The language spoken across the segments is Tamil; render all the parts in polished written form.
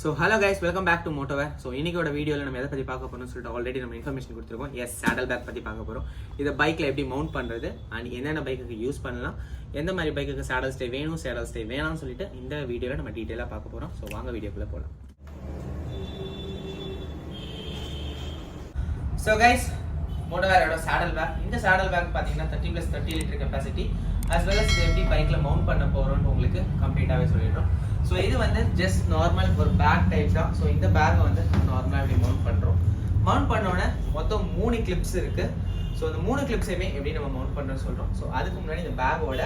So hello guys, welcome back to Motowear. So இன்னைக்கோட வீடியோல நம்ம எதை பத்தி பார்க்க போறோம்னு சொல்லிட்டு ஆல்ரெடி நம்ம இன்ஃபர்மேஷன் கொடுத்திருக்கோம். எஸ் Saddlebag பத்தி பார்க்க போறோம். இத பைக்ல எப்படி மவுண்ட் பண்றது and என்னென்ன பைக்குக்கு யூஸ் பண்ணலாம், எந்த மாதிரி பைக்குக்கு saddle stay வேணும், saddle stay வேணாம்னு சொல்லிட்டு இந்த வீடியோல நம்ம டீடைலா பார்க்க போறோம். So வாங்க வீடியோக்குள்ள போலாம். So guys, Motowear ஓட Saddlebag. இந்த Saddlebag பாத்தீங்கன்னா 30+30 litre capacity as well as இது எப்படி பைக்ல மவுண்ட் பண்ண போறோம்னு உங்களுக்கு கம்ப்ளீட்டாவே சொல்லிடுறோம். So இது வந்து just normal ஒரு பேக் டைப் தான். ஸோ இந்த பேக்கை வந்து நார்மலாக எப்படி மவுண்ட் பண்ணுறோம். மவுண்ட் பண்ணோன்னே மொத்தம் 3 கிளிப்ஸ் இருக்கு. ஸோ இந்த 3 கிளிப்ஸையுமே எப்படி நம்ம மவுண்ட் பண்ணுறோம்னு சொல்கிறோம். ஸோ அதுக்கு முன்னாடி இந்த பேக்கோட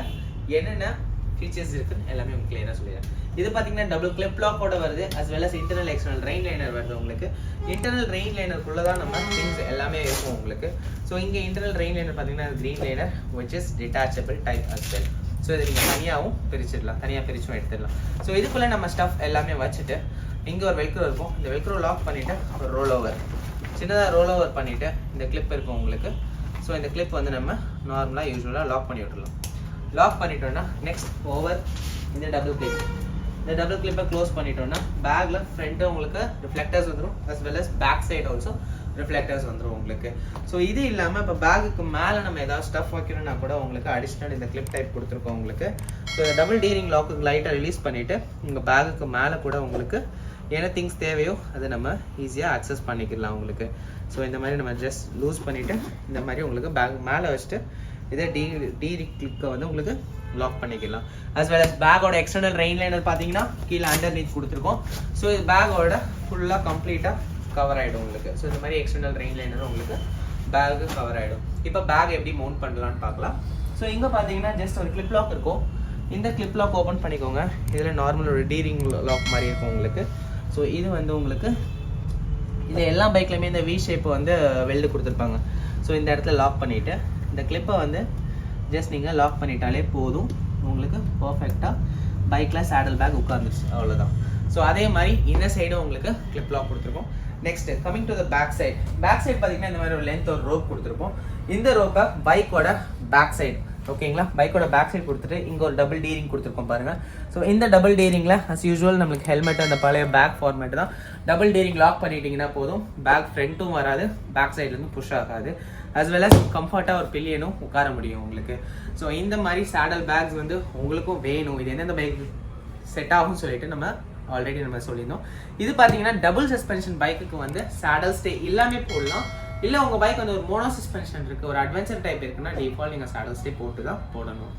என்னென்ன ஃபீச்சர்ஸ் இருக்குன்னு எல்லாமே உங்களுக்கு கிளியராக சொல்லிடுறேன். இது பார்த்தீங்கன்னா டபுள் கிளிப் லாக்கோட வருது as well as internal external rain liner வருது உங்களுக்கு. இன்டர்னல் ரெயின் லைனருக்குள்ளே தான் நம்ம திங்ஸ் எல்லாமே இருக்கும் உங்களுக்கு. ஸோ இங்கே இன்டர்னல் ரெயின் லைனர் பார்த்தீங்கன்னா green liner which is detachable type as well. So இதை நீங்கள் தனியாகவும் பிரிச்சிடலாம், தனியாக பிரிச்சும் எடுத்துடலாம். ஸோ இதுக்குள்ளே நம்ம ஸ்டஃப் எல்லாமே வச்சுட்டு இங்கே ஒரு வெல்க்ரோ இருக்கும். இந்த வெல்க்ரோ லாக் பண்ணிவிட்டு ஒரு ரோல் ஓவர் சின்னதாக ரோல் ஓவர் பண்ணிவிட்டு இந்த கிளிப் இருக்கும் உங்களுக்கு. ஸோ இந்த கிளிப் வந்து நம்ம நார்மலாக யூஸ்வலாக லாக் பண்ணி விட்டுடலாம். லாக் பண்ணிட்டோன்னா நெக்ஸ்ட் ஓவர் இந்த டபுள் கிளிப்பை க்ளோஸ் பண்ணிட்டோன்னா பேக்கில் ஃப்ரண்ட்டு உங்களுக்கு ரிஃப்ளெக்டர்ஸ் வந்துடும் as well as back side also reflectors வந்துடும் உங்களுக்கு. ஸோ இது இல்லாமல் இப்போ பேக்குக்கு மேலே நம்ம ஏதாவது ஸ்டஃப் வைக்கணும்னா கூட உங்களுக்கு அடிஷ்னல் இந்த கிளிப் டைப் கொடுத்துருக்கோம் உங்களுக்கு. ஸோ இந்த டபுள் டீரிங் லாக்கு லைட்டாக ரிலீஸ் பண்ணிவிட்டு உங்கள் பேக்குக்கு மேலே கூட உங்களுக்கு என்ன திங்ஸ் தேவையோ அதை நம்ம ஈஸியாக அக்சஸ் பண்ணிக்கலாம் உங்களுக்கு. ஸோ இந்த மாதிரி நம்ம ஜஸ்ட் லூஸ் பண்ணிவிட்டு இந்த மாதிரி உங்களுக்கு பேக் மேலே வச்சுட்டு இதே டீரி கிளிக்கை வந்து உங்களுக்கு லாக் பண்ணிக்கலாம். as well as பேக்கோட எக்ஸ்டர்னல் ரெயின் லைனர் பார்த்தீங்கன்னா கீழே அண்டர் நீட் கொடுத்துருக்கோம். ஸோ இது பேக்கோட ஃபுல்லாக கம்ப்ளீட்டாக கவர் ஆகிடும் உங்களுக்கு. ஸோ இந்த மாதிரி எக்ஸ்டர்னல் ரெயின் லைனரும் உங்களுக்கு பேக்கு கவர் ஆகிடும். இப்போ பேக் எப்படி மவுண்ட் பண்ணலான்னு பார்க்கலாம். ஸோ இங்கே பார்த்தீங்கன்னா ஜஸ்ட் ஒரு கிளிப் லாக் இருக்கும். இந்த கிளிப் லாக் ஓப்பன் பண்ணிக்கோங்க. இதில் நார்மல் ஒரு டீரிங் லாக் மாதிரி இருக்கும் உங்களுக்கு. ஸோ இது வந்து உங்களுக்கு இது எல்லா பைக்லையுமே இந்த வி ஷேப் வந்து வெல்டு கொடுத்துருப்பாங்க. ஸோ இந்த இடத்துல லாக் பண்ணிவிட்டு இந்த கிளிப்பை வந்து ஜஸ்ட் நீங்கள் லாக் பண்ணிட்டாலே போதும், உங்களுக்கு பர்ஃபெக்டாக பைக்கில் சேடல் பேக் உட்காந்துருச்சு, அவ்வளோதான். ஸோ அதே மாதிரி இந்த சைடும் உங்களுக்கு கிளிப் லாக் கொடுத்துருக்கோம். Next coming to the back side பார்த்தீங்கன்னா இந்த மாதிரி ஒரு லென்த் ஒரு ரோப் கொடுத்துருப்போம். இந்த ரோப்பை பைக்கோட பேக் சைடு ஓகேங்களா, பைக்கோட பேக் சைடு கொடுத்துட்டு இங்கே ஒரு டபுள் டீரிங் கொடுத்துருக்கோம் பாருங்கள். ஸோ இந்த டபுள் டீரிங்கில் அஸ் யூஸ்வல் நம்மளுக்கு ஹெல்மெட் அந்த பழைய பேக் ஃபார்மேட் தான். டபுள் டீரிங் லாக் பண்ணிட்டீங்கன்னா போதும், பேக் ஃப்ரண்ட்டும் வராது, பேக் சைட்லேருந்து புஷ் ஆகாது as well as கம்ஃபர்ட்டாக ஒரு பில்லியனும் உட்கார முடியும் உங்களுக்கு. ஸோ இந்த மாதிரி சேடல் பேக்ஸ் வந்து உங்களுக்கும் வேணும். இது எந்தெந்த பைக் செட் ஆகும்னு சொல்லிட்டு நம்ம ஆல்ரெடி நம்ம சொல்லியிருந்தோம். இது பார்த்தீங்கன்னா டபுள் சஸ்பென்ஷன் பைக்குக்கு வந்து சேடல் ஸ்டே எல்லாமே போடலாம். இல்லை உங்கள் பைக் வந்து ஒரு மோனோ சஸ்பென்ஷன் இருக்குது, ஒரு அட்வென்ச்சர் டைப் இருக்குன்னா டிஃபால்ட் நீங்கள் சேடல் ஸ்டே போட்டு தான் போடணும்.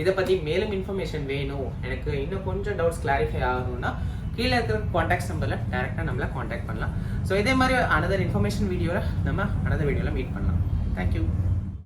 இதை பற்றி மேலும் இன்ஃபர்மேஷன் வேணும், எனக்கு இன்னும் கொஞ்சம் டவுட்ஸ் கிளாரிஃபை ஆகணும்னா கீழே இருக்கிற காண்டாக்ட் நம்பரில் டேரெக்டாக நம்மளை காண்டாக்ட் பண்ணலாம். ஸோ இதே மாதிரி அனதர் இன்ஃபர்மேஷன் வீடியோவில் நம்ம அனதர் வீடியோவில் மீட் பண்ணலாம். தேங்க்யூ.